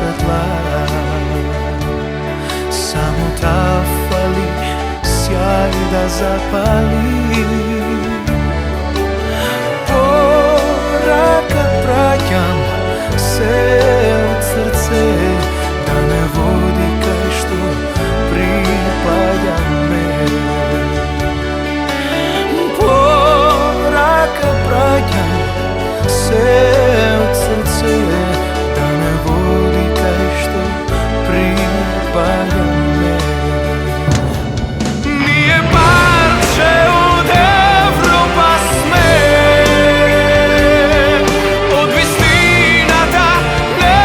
svetla. Samo ta fali sjaj da zapali. Poraka praćam se od srce, da me vodi kaj što pripada me. Poraka praćam se od srce, da me vodi kaj što pripada me. Nije parče od Evropa sme, od vistinata ne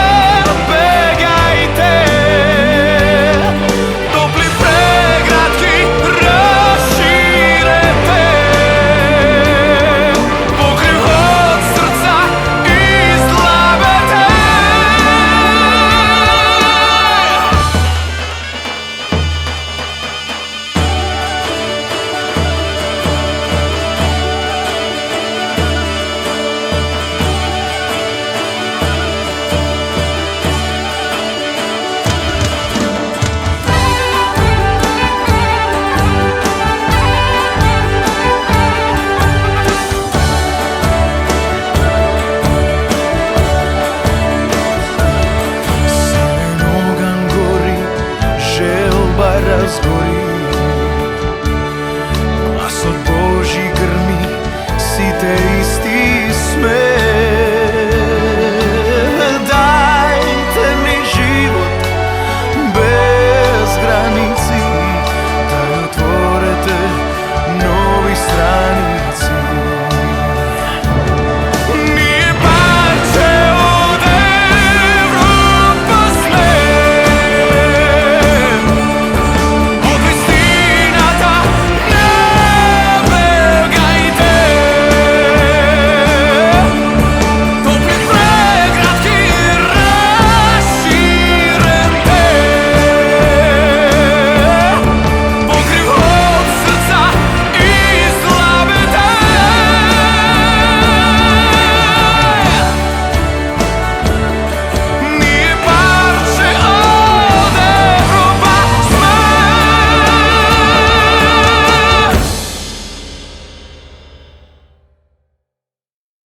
odbegajte. Topli pregradki raširete, pokriv od srca izlavete. Razgori